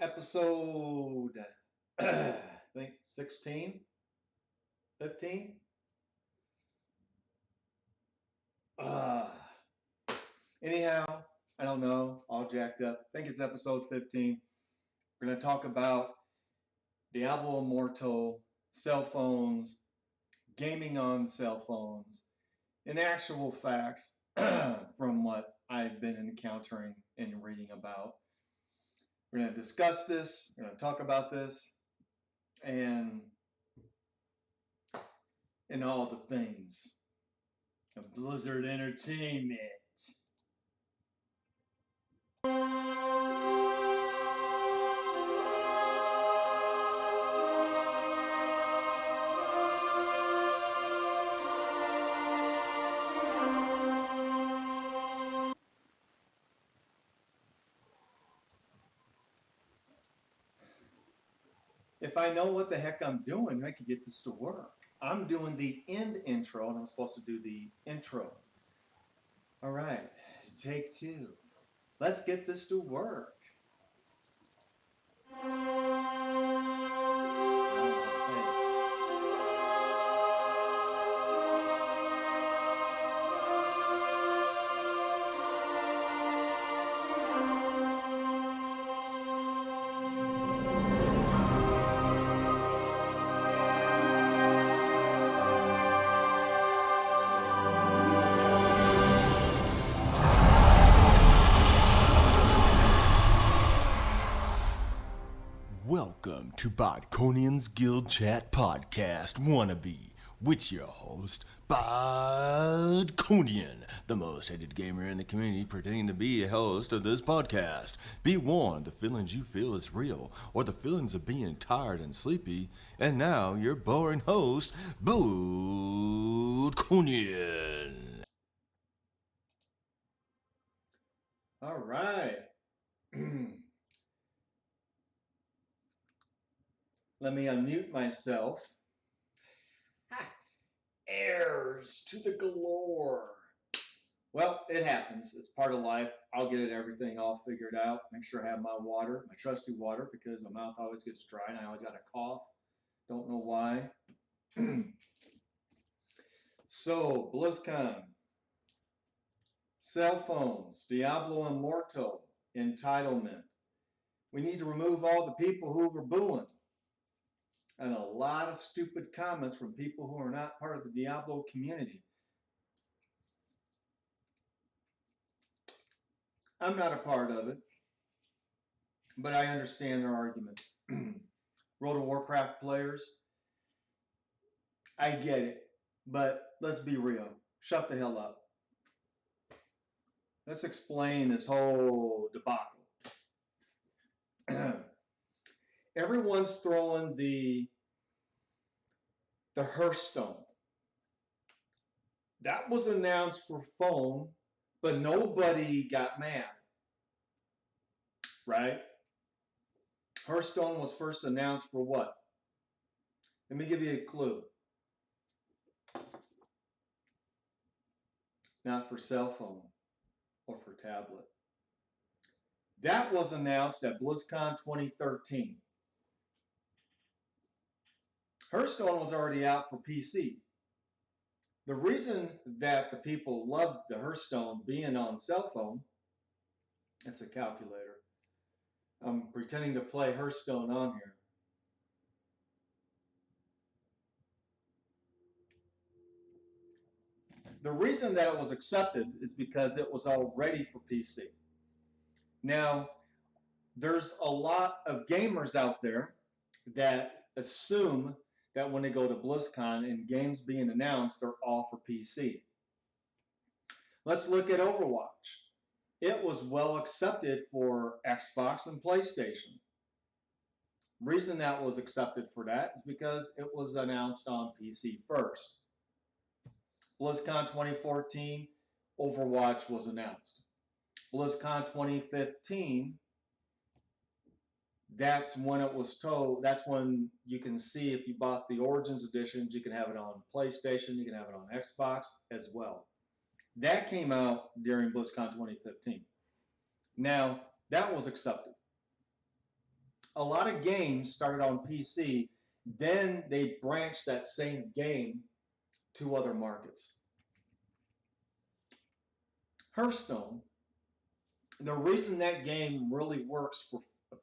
episode, I think 16, 15. Uh, Anyhow, I don't know, all jacked up. I think it's episode 15. We're going to talk about Diablo Immortal, cell phones, gaming on cell phones, and actual facts from what I've been encountering and reading about. We're going to discuss this, we're going to talk about this, and all the things of Blizzard Entertainment. If I know what the heck I'm doing, I could get this to work. I'm doing the end intro, and I'm supposed to do the intro. All right, take two. Let's get this to work. Welcome to Bodkonians Guild Chat Podcast Wannabe with your host, Bodkonian, the most hated gamer in the community pretending to be a host of this podcast. Be warned, the feelings you feel is real, or the feelings of being tired and sleepy. And now, your boring host, Bodkonian. All right. Let me unmute myself. Heirs to the galore. Well, it happens. It's part of life. I'll get everything all figured out. Make sure I have my water, my trusty water, because my mouth always gets dry and I always got a cough. Don't know why. So, BlizzCon. Cell phones. Diablo Immortal. Entitlement. We need to remove all the people who were booing. And a lot of stupid comments from people who are not part of the Diablo community. I'm not a part of it, but I understand their argument. World of Warcraft players, I get it, but let's be real. Shut the hell up. Let's explain this whole debacle. Everyone's throwing the Hearthstone. That was announced for phone, but nobody got mad. Right? Hearthstone was first announced for what? Let me give you a clue. Not for cell phone or for tablet. That was announced at BlizzCon 2013. Hearthstone was already out for PC. The reason that the people loved the Hearthstone being on cell phone, it's a calculator. I'm pretending to play Hearthstone on here. The reason that it was accepted is because it was all ready for PC. Now, there's a lot of gamers out there that assume that when they go to BlizzCon and games being announced, they're all for PC. Let's look at Overwatch. It was well accepted for Xbox and PlayStation. Reason that was accepted for that is because it was announced on PC first. BlizzCon 2014, Overwatch was announced. BlizzCon 2015, that's when it was told, that's when you can see if you bought the Origins editions, you can have it on PlayStation, you can have it on Xbox as well. That came out during BlizzCon 2015. Now, that was accepted. A lot of games started on PC, then they branched that same game to other markets. Hearthstone, the reason that game really works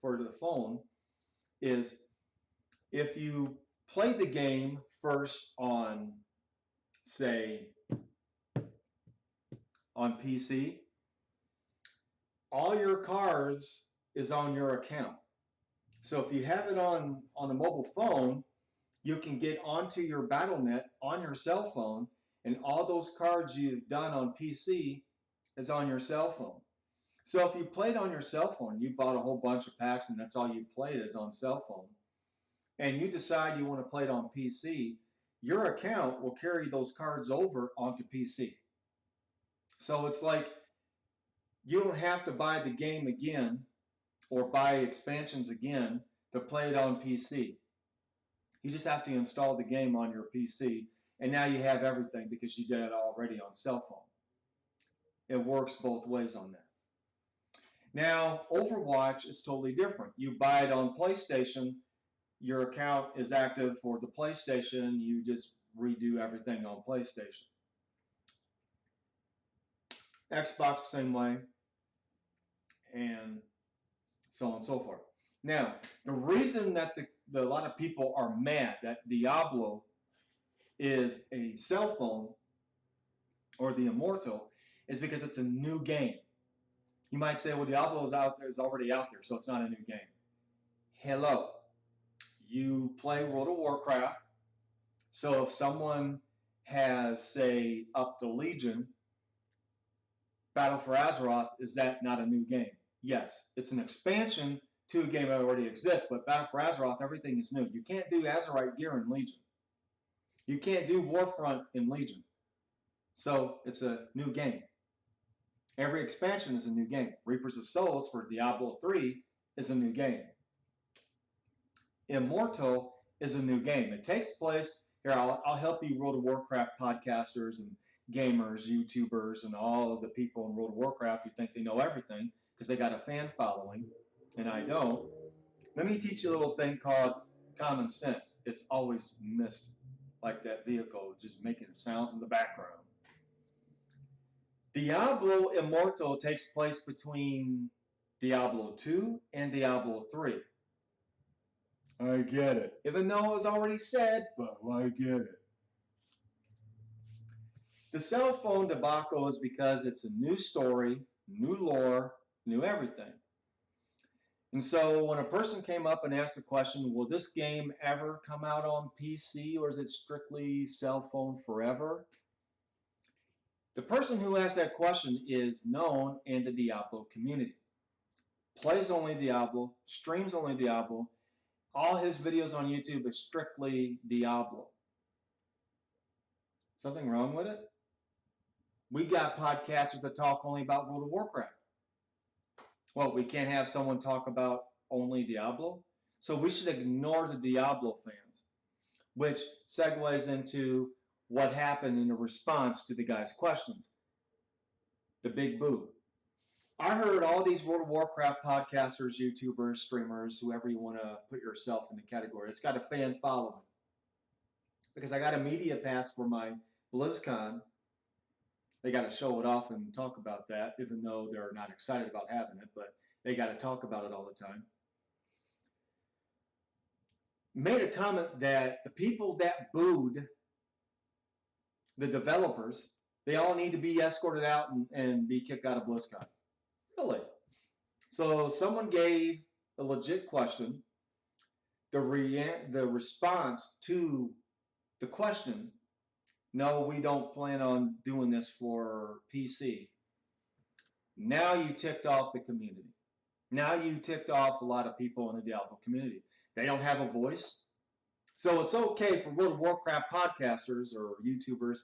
for the phone is if you play the game first on, say, on PC, all your cards is on your account. So if you have it on the mobile phone, you can get onto your BattleNet on your cell phone, and all those cards you've done on PC is on your cell phone. So if you played on your cell phone, you bought a whole bunch of packs and that's all you played is on cell phone, and you decide you want to play it on PC, your account will carry those cards over onto PC. So it's like you don't have to buy the game again or buy expansions again to play it on PC. You just have to install the game on your PC, and now you have everything because you did it already on cell phone. It works both ways on that. Now, Overwatch is totally different. You buy it on PlayStation, your account is active for the PlayStation, you just redo everything on PlayStation. Xbox, same way, and so on and so forth. Now, the reason that a lot of people are mad that Diablo is a cell phone, or the Immortal, is because it's a new game. You might say, well, Diablo is already out there, so it's not a new game. Hello. You play World of Warcraft, so if someone has, say, up to Legion, Battle for Azeroth, is that not a new game? Yes, it's an expansion to a game that already exists, but Battle for Azeroth, everything is new. You can't do Azerite gear in Legion. You can't do Warfront in Legion. So it's a new game. Every expansion is a new game. Reapers of Souls for Diablo 3 is a new game. Immortal is a new game. It takes place, here I'll help you World of Warcraft podcasters and gamers, YouTubers, and all of the people in World of Warcraft who think they know everything because they got a fan following, and I don't. Let me teach you a little thing called common sense. It's always missed, like that vehicle just making sounds in the background. Diablo Immortal takes place between Diablo 2 and Diablo 3. I get it. Even though it was already said, but I get it. The cell phone debacle is because it's a new story, new lore, new everything. And so when a person came up and asked the question, will this game ever come out on PC or is it strictly cell phone forever? The person who asked that question is known in the Diablo community. Plays only Diablo, streams only Diablo. All his videos on YouTube is strictly Diablo. Something wrong with it? We got podcasters that talk only about World of Warcraft. Well, we can't have someone talk about only Diablo? So we should ignore the Diablo fans, which segues into what happened in the response to the guy's questions. The big boo. I heard all these World of Warcraft podcasters, YouTubers, streamers, whoever you want to put yourself in the category. It's got a fan following. Because I got a media pass for my BlizzCon. They got to show it off and talk about that, even though they're not excited about having it, but they got to talk about it all the time. Made a comment that the people that booed the developers, they all need to be escorted out and be kicked out of BlizzCon. Really? So someone gave a legit question. The response to the question, no, we don't plan on doing this for PC. Now you ticked off the community. Now you ticked off a lot of people in the Diablo community. They don't have a voice. So it's okay for World of Warcraft podcasters or YouTubers,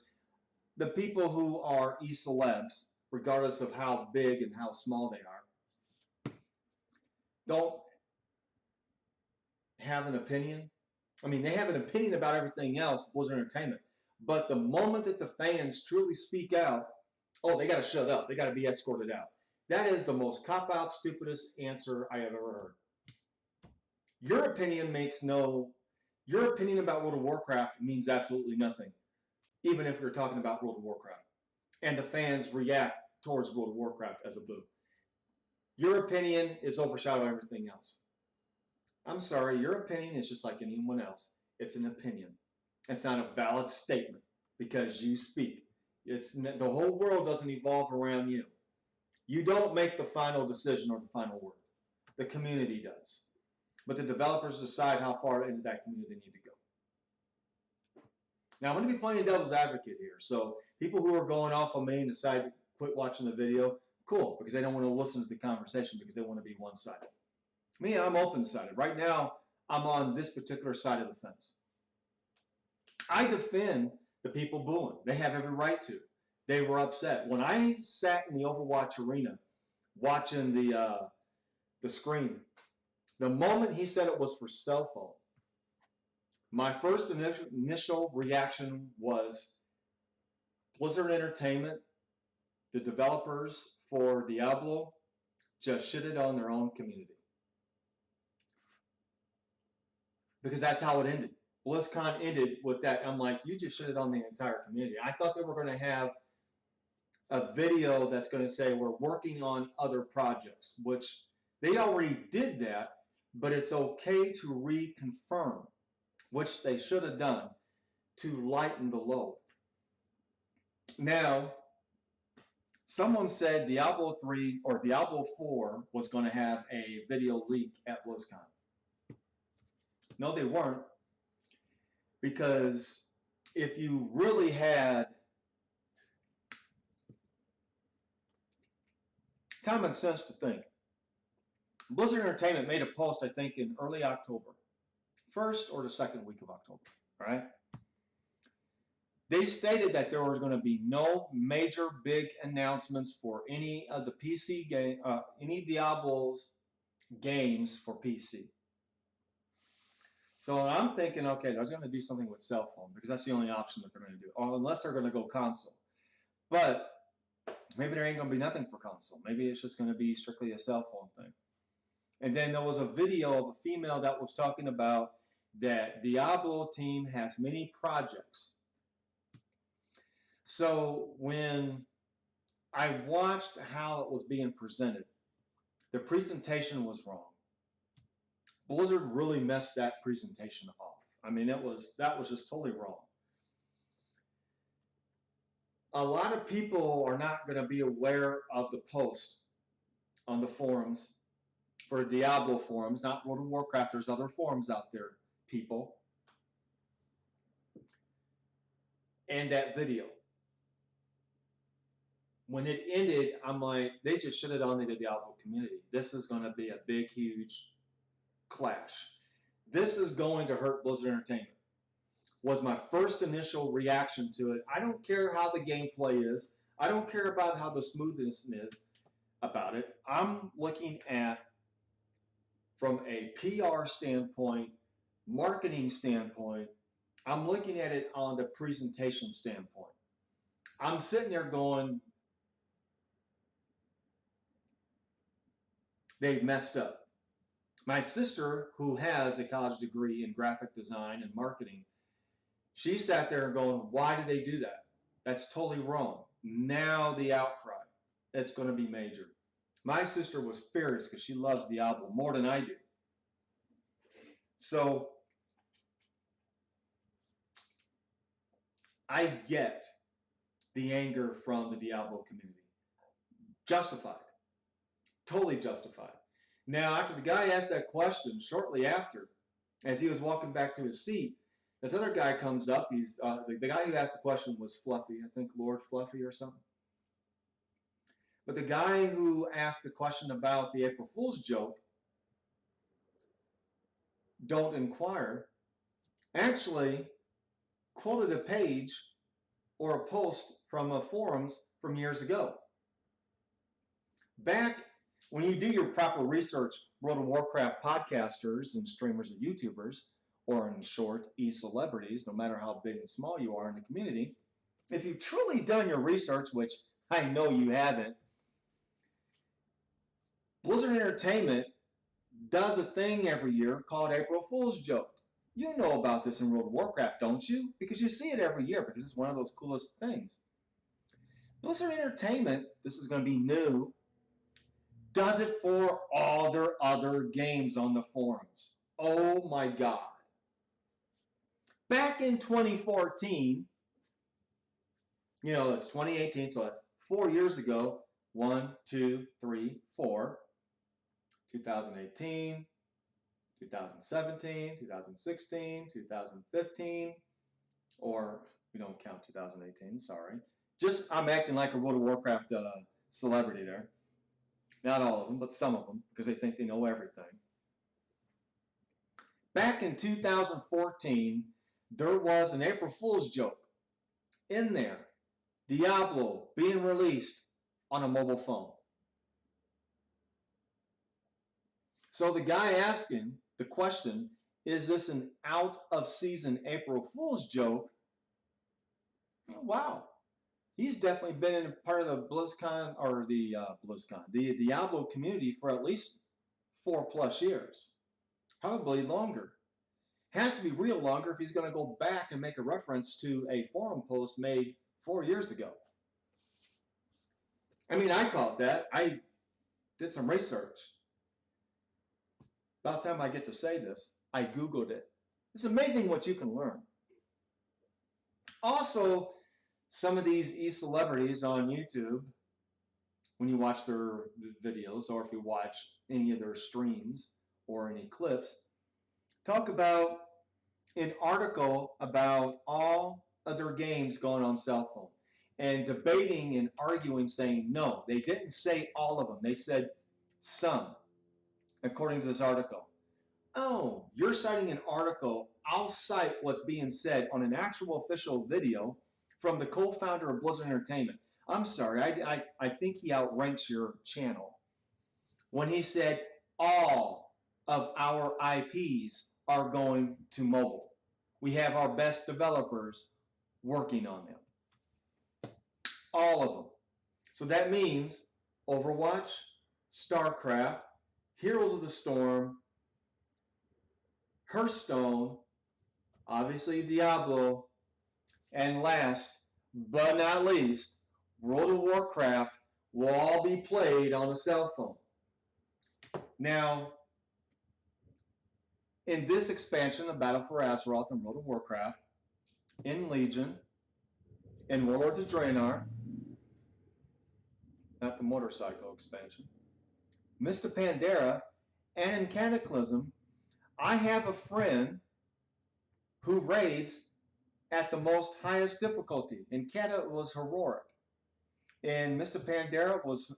the people who are e-celebs, regardless of how big and how small they are, don't have an opinion. I mean, they have an opinion about everything else, Blizzard Entertainment. But the moment that the fans truly speak out, oh, they got to shut up. They got to be escorted out. That is the most cop-out, stupidest answer I have ever heard. Your opinion about World of Warcraft means absolutely nothing, even if you're talking about World of Warcraft. And the fans react towards World of Warcraft as a boo. Your opinion is overshadowing everything else. I'm sorry, your opinion is just like anyone else. It's an opinion. It's not a valid statement because you speak. The whole world doesn't evolve around you. You don't make the final decision or the final word. The community does. But the developers decide how far into that community they need to go. Now, I'm going to be playing devil's advocate here. So people who are going off on me and decide to quit watching the video, cool, because they don't want to listen to the conversation because they want to be one-sided. Me, I'm open-sided. Right now, I'm on this particular side of the fence. I defend the people booing. They have every right to. They were upset. When I sat in the Overwatch arena watching the screen, the moment he said it was for cell phone, my first initial reaction was Blizzard Entertainment, the developers for Diablo, just shitted on their own community. Because that's how it ended. BlizzCon ended with that. I'm like, you just shitted on the entire community. I thought they were going to have a video that's going to say we're working on other projects, which they already did that, but it's okay to reconfirm, which they should have done to lighten the load. Now, someone said Diablo 3 or Diablo 4 was going to have a video leak at BlizzCon. No, they weren't. Because if you really had common sense to think, Blizzard Entertainment made a post, I think, in early October, first or the second week of October, right? They stated that there was going to be no major big announcements for any of the PC game, any Diablo's games for PC. So I'm thinking, okay, they're going to do something with cell phone because that's the only option that they're going to do, or unless they're going to go console. But maybe there ain't going to be nothing for console. Maybe it's just going to be strictly a cell phone thing. And then there was a video of a female that was talking about that Diablo team has many projects. So when I watched how it was being presented, the presentation was wrong. Blizzard really messed that presentation off. I mean, that was just totally wrong. A lot of people are not going to be aware of the post on the forums for Diablo forums, not World of Warcraft. There's other forums out there, people. And that video. When it ended, I'm like, they just shit it on the Diablo community. This is going to be a big, huge clash. This is going to hurt Blizzard Entertainment. Was my first initial reaction to it. I don't care how the gameplay is. I don't care about how the smoothness is about it. I'm looking at, from a PR standpoint, marketing standpoint, I'm looking at it on the presentation standpoint. I'm sitting there going, they've messed up. My sister, who has a college degree in graphic design and marketing, she sat there going, why did they do that? That's totally wrong. Now the outcry, it's going to be major. My sister was furious because she loves Diablo more than I do. So I get the anger from the Diablo community. Justified. Totally justified. Now, after the guy asked that question, shortly after, as he was walking back to his seat, this other guy comes up. He's the guy who asked the question was Fluffy, I think Lord Fluffy or something. But the guy who asked the question about the April Fool's joke, don't inquire, actually quoted a page or a post from a forums from years ago. Back when you do your proper research, World of Warcraft podcasters and streamers and YouTubers, or in short, e-celebrities, no matter how big and small you are in the community, if you've truly done your research, which I know you haven't, Blizzard Entertainment does a thing every year called April Fool's Joke. You know about this in World of Warcraft, don't you? Because you see it every year because it's one of those coolest things. Blizzard Entertainment, this is going to be new, does it for all their other games on the forums. Oh my God. Back in 2014, it's 2018, so that's 4 years ago. 1, 2, 3, 4. 2018, 2017, 2016, 2015, or we don't count 2018, sorry. I'm acting like a World of Warcraft celebrity there. Not all of them, but some of them, because they think they know everything. Back in 2014, there was an April Fool's joke in there. Diablo being released on a mobile phone. So the guy asking the question, is this an out-of-season April Fool's joke? Wow. He's definitely been in part of the BlizzCon, or the Diablo community for at least 4+ years. Probably longer. Has to be real longer if he's going to go back and make a reference to a forum post made 4 years ago. I mean, I caught that. I did some research. About the time I get to say this, I Googled it. It's amazing what you can learn. Also, some of these e-celebrities on YouTube, when you watch their videos or if you watch any of their streams or any clips, talk about an article about all of their games going on cell phone and debating and arguing, saying no, they didn't say all of them. They said some, according to this article. Oh, you're citing an article. I'll cite what's being said on an actual official video from the co-founder of Blizzard Entertainment. I'm sorry, I think he outranks your channel when he said all of our IPs are going to mobile. We have our best developers working on them. All of them. So that means Overwatch, StarCraft, Heroes of the Storm, Hearthstone, obviously Diablo, and last but not least, World of Warcraft will all be played on a cell phone. Now, in this expansion of Battle for Azeroth and World of Warcraft, in Legion, in Warlords of Draenor, not the motorcycle expansion, Mr. Pandera, and in Cataclysm, I have a friend who raids at the most highest difficulty. In Kata it was heroic. In Mr. Pandera was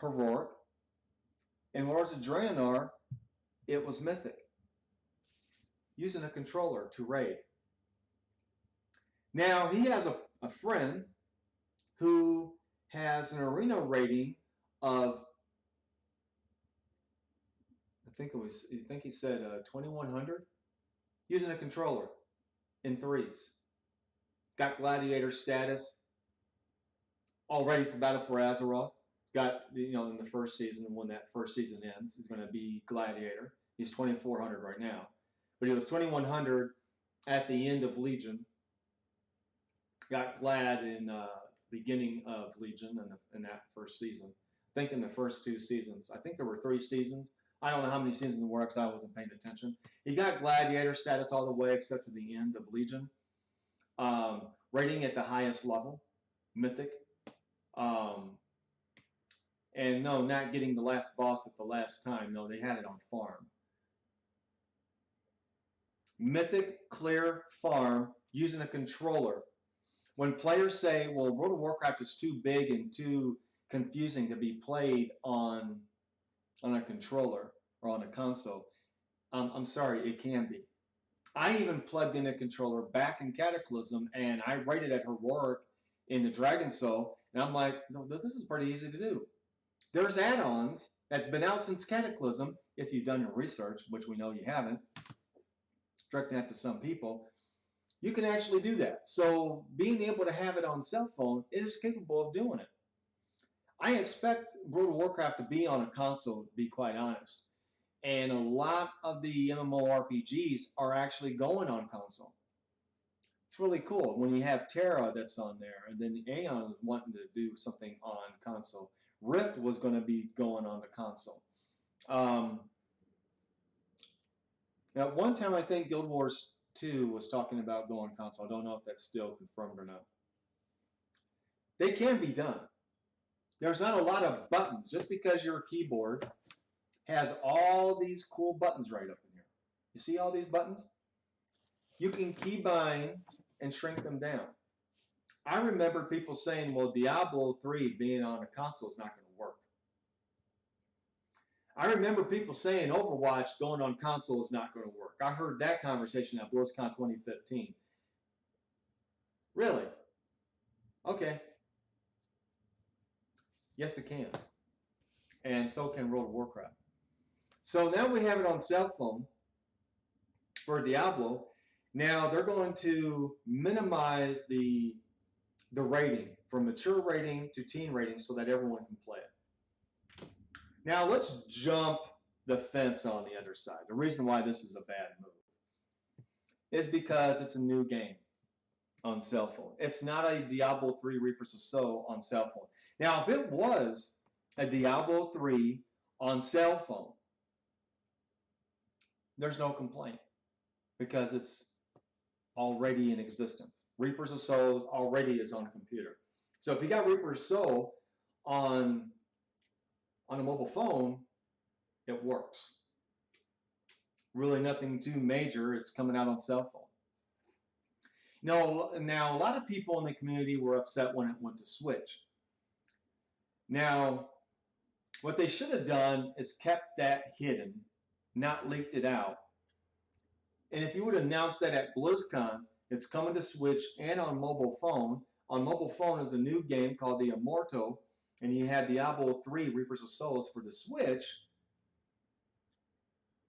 heroic. In Warlords of Draenor, it was mythic. Using a controller to raid. Now, he has a friend who has an arena rating of, I think he said 2100, using a controller in 3s. Got gladiator status, all ready for Battle for Azeroth. Got, in the first season, and when that first season ends, he's going to be gladiator. He's 2400 right now. But he was 2100 at the end of Legion. Got glad in beginning of Legion in that first season. I think in the first 2 seasons. I think there were 3 seasons. I don't know how many seasons there were because I wasn't paying attention. He got gladiator status all the way except to the end of Legion. Rating at the highest level, mythic. And no, not getting the last boss at the last time. No, they had it on farm. Mythic, clear, farm, using a controller. When players say, well, World of Warcraft is too big and too confusing to be played on a controller or on a console, I'm sorry, it can be. I even plugged in a controller back in Cataclysm, and I rated at heroic in the Dragon Soul, and I'm like, no, this is pretty easy to do. There's add-ons that's been out since Cataclysm, if you've done your research, which we know you haven't, directing that to some people, you can actually do that. So being able to have it on cell phone, it is capable of doing it. I expect World of Warcraft to be on a console, to be quite honest. And a lot of the MMORPGs are actually going on console. It's really cool when you have Terra that's on there, and then Aeon is wanting to do something on console. Rift was going to be going on the console. At one time, I think Guild Wars 2 was talking about going console. I don't know if that's still confirmed or not. They can be done. There's not a lot of buttons. Just because your keyboard has all these cool buttons right up in here. You see all these buttons? You can keybind and shrink them down. I remember people saying, well, Diablo 3 being on a console is not going to work. I remember people saying Overwatch going on console is not going to work. I heard that conversation at BlizzCon 2015. Really? Okay. Yes, it can. And so can World of Warcraft. So now we have it on cell phone for Diablo. Now they're going to minimize the rating from mature rating to teen rating so that everyone can play it. Now let's jump the fence on the other side. The reason why this is a bad move is because it's a new game on cell phone. It's not a Diablo 3 Reapers of Soul on cell phone. Now, if it was a Diablo 3 on cell phone, there's no complaint because it's already in existence. Reapers of Soul already is on a computer. So if you got Reapers of Soul on a mobile phone, it works. Really nothing too major. It's coming out on cell phone. Now, a lot of people in the community were upset when it went to Switch. Now, what they should have done is kept that hidden, not leaked it out. And if you would announce that at BlizzCon, it's coming to Switch and on mobile phone. On mobile phone is a new game called the Immortal, and you had Diablo 3 Reapers of Souls for the Switch.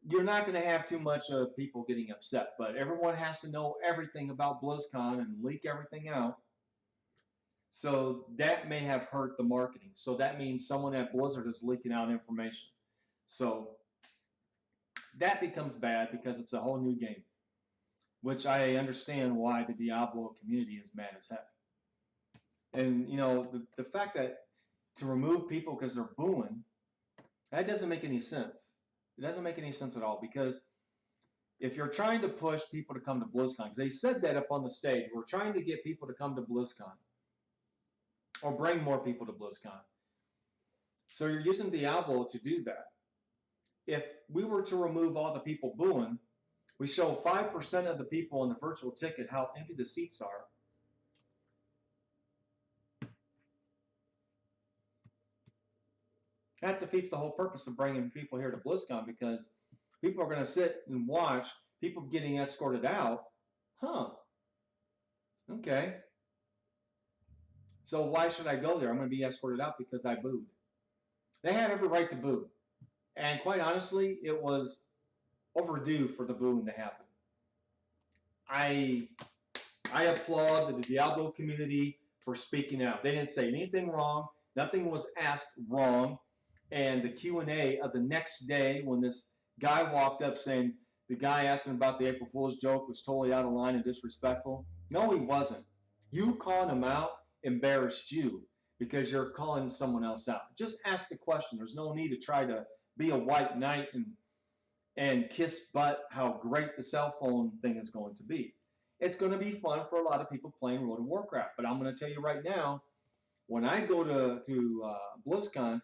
You're not going to have too much of people getting upset, but everyone has to know everything about BlizzCon and leak everything out. So that may have hurt the marketing. So that means someone at Blizzard is leaking out information. So that becomes bad because it's a whole new game, which I understand why the Diablo community is mad as heck. And, you know, the fact that to remove people because they're booing, that doesn't make any sense. It doesn't make any sense at all because if you're trying to push people to come to BlizzCon, because they said that up on the stage, we're trying to get people to come to BlizzCon or bring more people to BlizzCon. So you're using Diablo to do that. If we were to remove all the people booing, we show 5% of the people in the virtual ticket how empty the seats are. That defeats the whole purpose of bringing people here to BlizzCon because people are going to sit and watch people getting escorted out. Huh. Okay. So why should I go there? I'm going to be escorted out because I booed. They have every right to boo. And quite honestly, it was overdue for the booing to happen. I applaud the Diablo community for speaking out. They didn't say anything wrong. Nothing was asked wrong. And the Q&A of the next day when this guy walked up saying the guy asking about the April Fool's joke was totally out of line and disrespectful. No, he wasn't. You calling him out embarrassed you because you're calling someone else out. Just ask the question. There's no need to try to be a white knight and kiss butt how great the cell phone thing is going to be. It's going to be fun for a lot of people playing World of Warcraft. But I'm going to tell you right now, when I go to BlizzCon,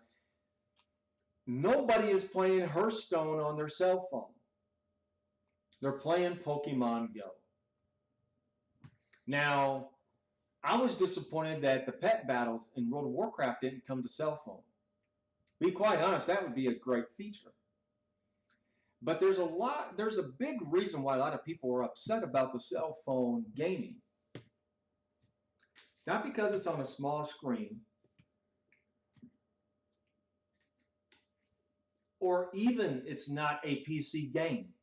nobody is playing Hearthstone on their cell phone. They're playing Pokemon Go. Now, I was disappointed that the pet battles in World of Warcraft didn't come to cell phone. Be quite honest, that would be a great feature. But there's a big reason why a lot of people are upset about the cell phone gaming. It's not because it's on a small screen, or even it's not a PC game.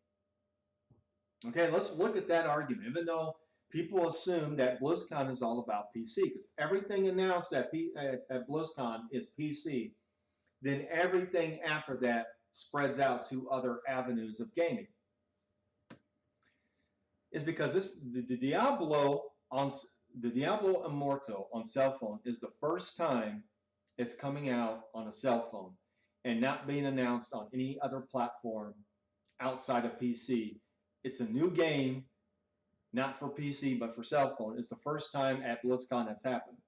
Okay, let's look at that argument. Even though people assume that BlizzCon is all about PC, because everything announced at BlizzCon is PC, then everything after that spreads out to other avenues of gaming? Is because the Diablo Immortal on cell phone is the first time it's coming out on a cell phone and not being announced on any other platform outside of PC. It's a new game, not for PC, but for cell phone. It's the first time at BlizzCon that's happened,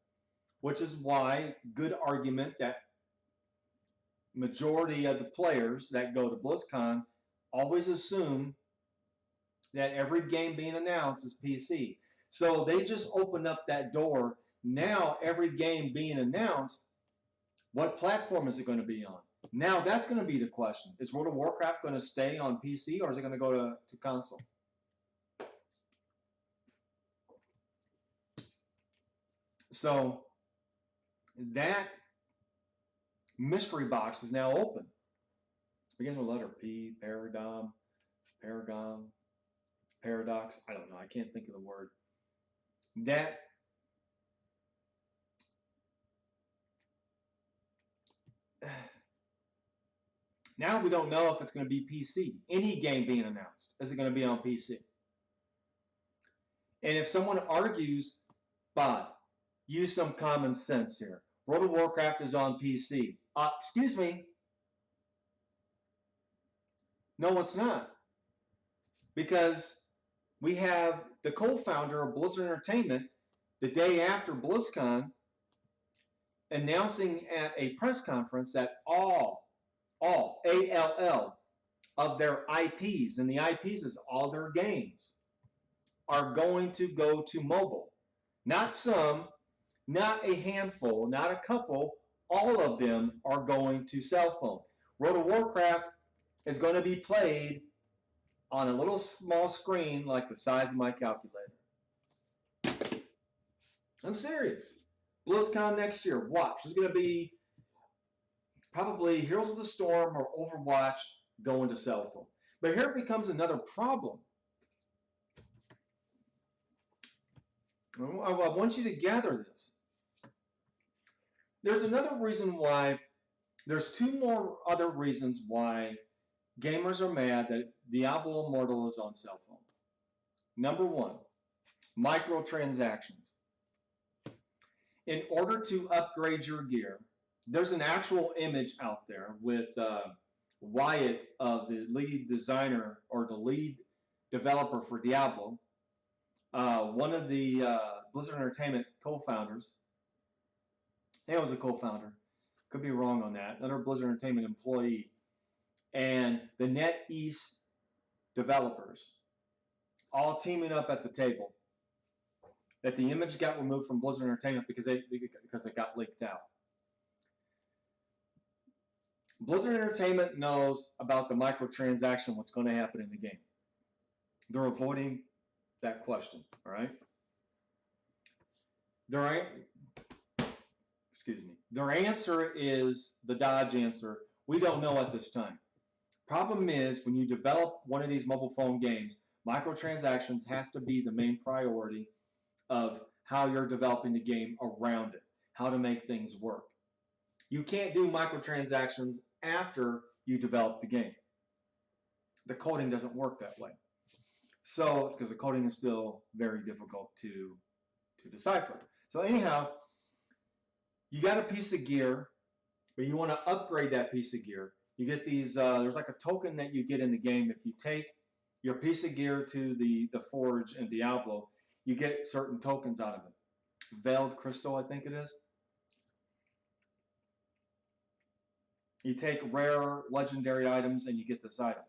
which is why good argument that majority of the players that go to BlizzCon always assume that every game being announced is PC. So they just opened up that door. Now every game being announced, what platform is it going to be on? Now that's going to be the question. Is World of Warcraft going to stay on PC, or is it going to go to console? So that mystery box is now open. It begins with the letter P, Paradox. I don't know. I can't think of the word. That now we don't know if it's going to be PC. Any game being announced, is it going to be on PC? And if someone argues, Bod, use some common sense here. World of Warcraft is on PC. Excuse me. No, it's not. Because we have the co-founder of Blizzard Entertainment the day after BlizzCon announcing at a press conference that all ALL of their IPs, and the IPs is all their games, are going to go to mobile. Not some, not a handful, not a couple, all of them are going to cell phone. World of Warcraft is going to be played on a little small screen like the size of my calculator. I'm serious. BlizzCon next year, watch. There's going to be probably Heroes of the Storm or Overwatch going to cell phone. But here becomes another problem. I want you to gather this. There's another reason why, there's two more other reasons why gamers are mad that Diablo Immortal is on cell phone. Number one, microtransactions. In order to upgrade your gear, there's an actual image out there with Wyatt, the lead designer or the lead developer for Diablo, one of the Blizzard Entertainment co-founders. I think it was a co-founder. Could be wrong on that. Another Blizzard Entertainment employee. And the NetEase developers all teaming up at the table. That the image got removed from Blizzard Entertainment because it got leaked out. Blizzard Entertainment knows about the microtransaction, what's going to happen in the game. They're avoiding that question, all right? Their answer is the Dodge answer. We don't know at this time. Problem is, when you develop one of these mobile phone games, microtransactions has to be the main priority of how you're developing the game around it, how to make things work. You can't do microtransactions after you develop the game. The coding doesn't work that way. So, because the coding is still very difficult to decipher. So anyhow, you got a piece of gear, but you want to upgrade that piece of gear. You get these, there's like a token that you get in the game. If you take your piece of gear to the forge in Diablo, you get certain tokens out of it. Veiled crystal, I think it is. You take rare, legendary items and you get this item.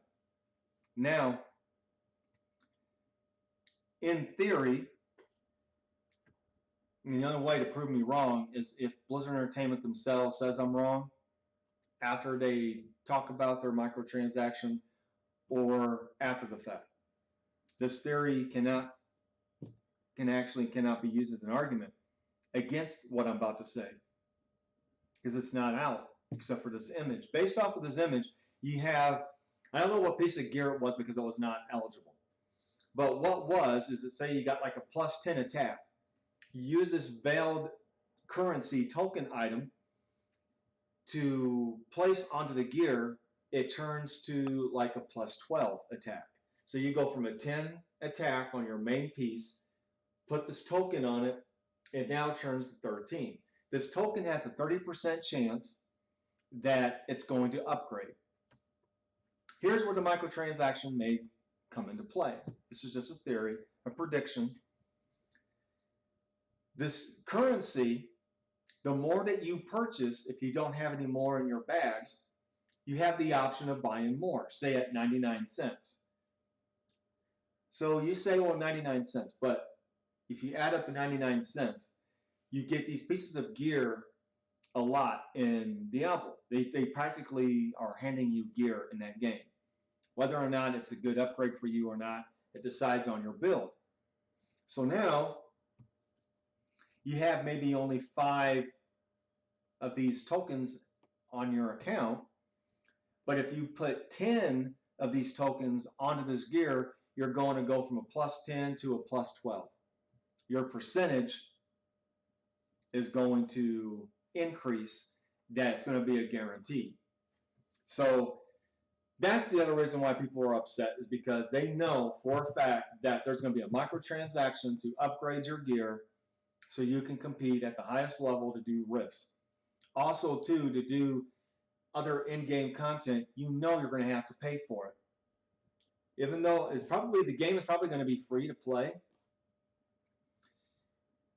Now, in theory, the only way to prove me wrong is if Blizzard Entertainment themselves says I'm wrong after they talk about their microtransaction or after the fact. This theory cannot be used as an argument against what I'm about to say because it's not out except for this image. Based off of this image, you have, I don't know what piece of gear it was because it was not eligible. But what was is that say you got like a plus 10 attack. You use this veiled currency token item to place onto the gear. it turns to like a plus 12 attack. So you go from a 10 attack on your main piece, put this token on it, it now turns to 13. This token has a 30% chance that it's going to upgrade. Here's where the microtransaction may come into play. This is just a theory, a prediction. This currency, the more that you purchase, if you don't have any more in your bags, you have the option of buying more, say at 99 cents. So you say, well, 99 cents, but if you add up the 99 cents, you get these pieces of gear a lot in Diablo. They practically are handing you gear in that game. Whether or not it's a good upgrade for you or not, it decides on your build. So now, you have maybe only 5 of these tokens on your account, but if you put 10 of these tokens onto this gear, you're going to go from a plus 10 to a plus 12. Your percentage is going to increase. That's going to be a guarantee. So that's the other reason why people are upset, is because they know for a fact that there's going to be a microtransaction to upgrade your gear so you can compete at the highest level to do rifts. Also, too, to do other in-game content, you know you're going to have to pay for it. Even though the game is probably going to be free to play,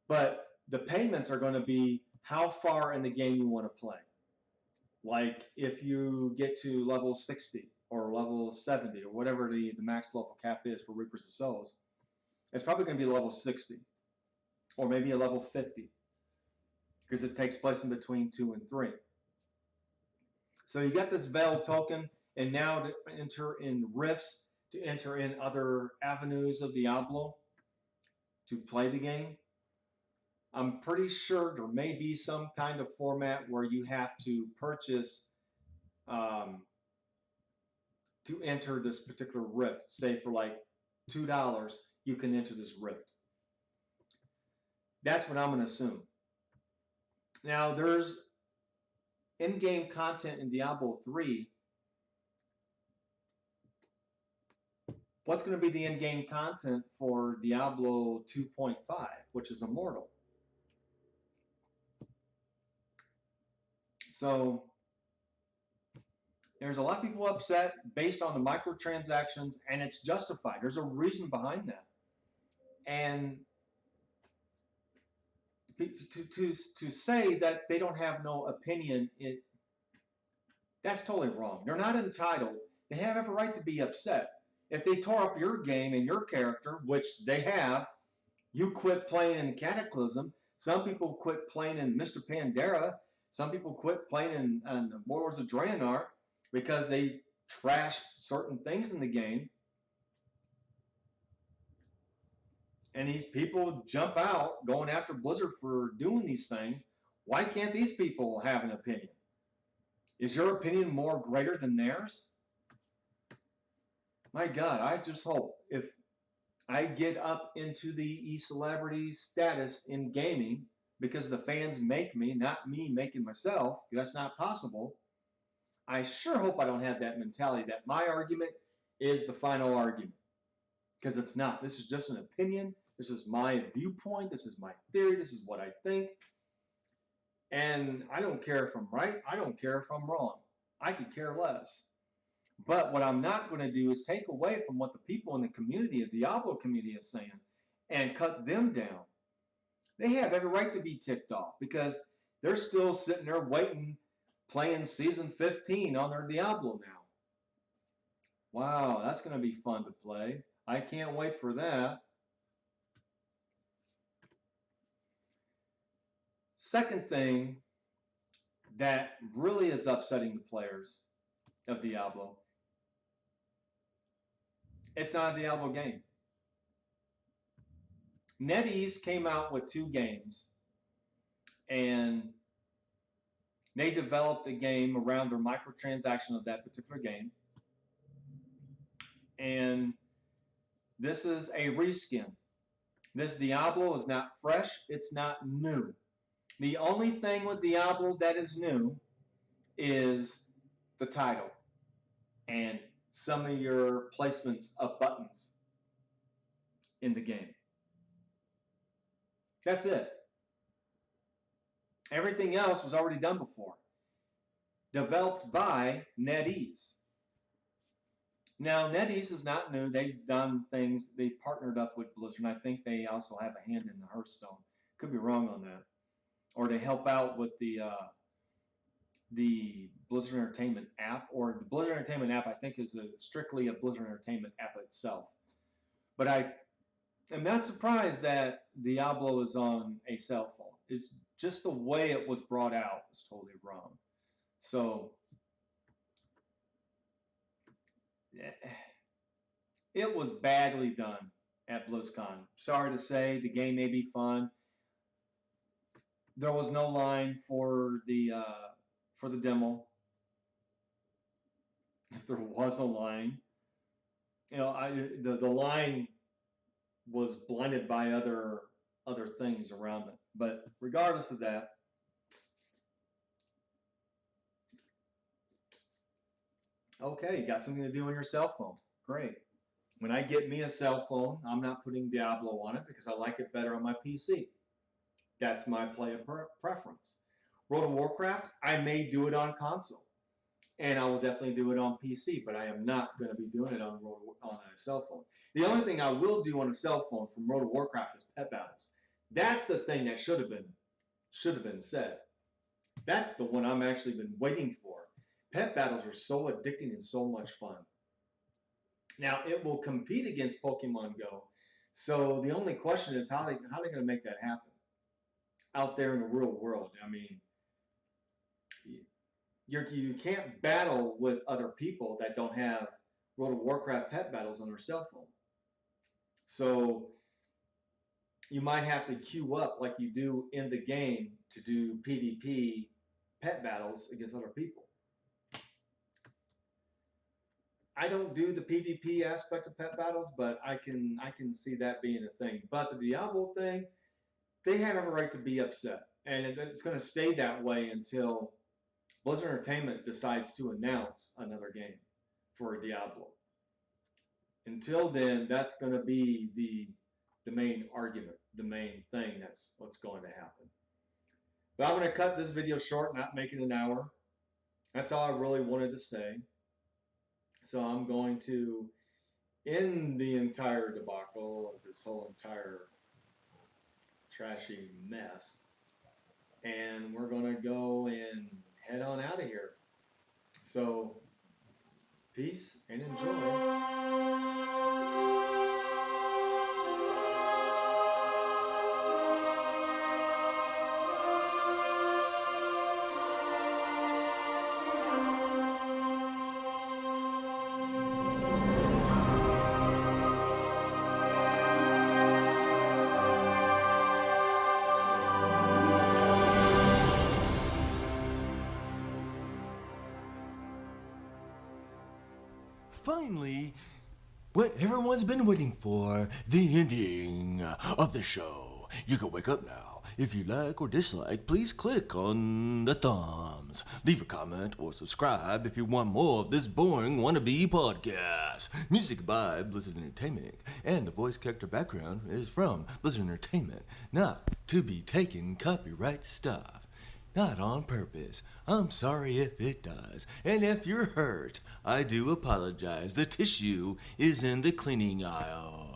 but the payments are going to be how far in the game you want to play. Like if you get to level 60 or level 70 or whatever the max level cap is for Reapers of Souls, it's probably going to be level 60 or maybe a level 50 because it takes place in between 2 and 3. So you got this veiled token, and now to enter in rifts, to enter in other avenues of Diablo to play the game, I'm pretty sure there may be some kind of format where you have to purchase to enter this particular rift. Say for like $2, you can enter this rift. That's what I'm going to assume. Now, there's in-game content in Diablo 3. What's going to be the in-game content for Diablo 2.5, which is Immortal? So there's a lot of people upset based on the microtransactions, and it's justified. There's a reason behind that. And to say that they don't have no opinion, that's totally wrong. They're not entitled. They have every right to be upset. If they tore up your game and your character, which they have, you quit playing in Cataclysm. Some people quit playing in Mr. Pandera. Some people quit playing in Warlords of Draenor because they trashed certain things in the game. And these people jump out going after Blizzard for doing these things. Why can't these people have an opinion? Is your opinion more greater than theirs? My God, I just hope if I get up into the e-celebrity status in gaming, because the fans make me, not me making myself, that's not possible, I sure hope I don't have that mentality that my argument is the final argument. Because it's not. This is just an opinion. This is my viewpoint. This is my theory. This is what I think. And I don't care if I'm right. I don't care if I'm wrong. I could care less. But what I'm not going to do is take away from what the people in the community, the Diablo community, is saying and cut them down. They have every right to be ticked off because they're still sitting there waiting, playing Season 15 on their Diablo now. Wow, that's going to be fun to play. I can't wait for that. Second thing that really is upsetting the players of Diablo, it's not a Diablo game. NetEase came out with 2 games, and they developed a game around their microtransaction of that particular game. And this is a reskin. This Diablo is not fresh. It's not new. The only thing with Diablo that is new is the title. and some of your placements of buttons in the game. That's it. Everything else was already done before. Developed by NetEase. Now, NetEase is not new. They've done things. They partnered up with Blizzard. I think they also have a hand in the Hearthstone. Could be wrong on that. Or they help out with the Blizzard Entertainment app. Or the Blizzard Entertainment app, I think, is strictly a Blizzard Entertainment app itself. But I am not surprised that Diablo is on a cell phone. It's just the way it was brought out was totally wrong. So it was badly done at BlizzCon. Sorry to say, the game may be fun. There was no line for the demo. If there was a line, the line was blinded by other things around it. But regardless of that, okay, you got something to do on your cell phone. Great. When I get me a cell phone, I'm not putting Diablo on it because I like it better on my PC. That's my player preference. World of Warcraft, I may do it on console. And I will definitely do it on PC, but I am not going to be doing it on a cell phone. The only thing I will do on a cell phone from World of Warcraft is pet battles. That's the thing that should have been said. That's the one I'm actually been waiting for. Pet battles are so addicting and so much fun. Now, it will compete against Pokemon Go. So the only question is how they going to make that happen out there in the real world. I mean, you can't battle with other people that don't have World of Warcraft pet battles on their cell phone. So you might have to queue up like you do in the game to do PvP pet battles against other people. I don't do the PvP aspect of pet battles, but I can see that being a thing. But the Diablo thing, they have every right to be upset. And it's going to stay that way until Blizzard Entertainment decides to announce another game for Diablo. Until then, that's going to be the main argument, the main thing that's what's going to happen. But I'm going to cut this video short, not make it an hour. That's all I really wanted to say. So I'm going to end the entire debacle of this whole entire trashy mess. And we're going to go and head on out of here. So, peace and enjoy. Finally, what everyone's been waiting for, the ending of the show. You can wake up now. If you like or dislike, please click on the thumbs. Leave a comment or subscribe if you want more of this boring wannabe podcast. Music by Blizzard Entertainment, and the voice character background is from Blizzard Entertainment. Not to be taken copyright stuff. Not on purpose. I'm sorry if it does. And if you're hurt, I do apologize. The tissue is in the cleaning aisle.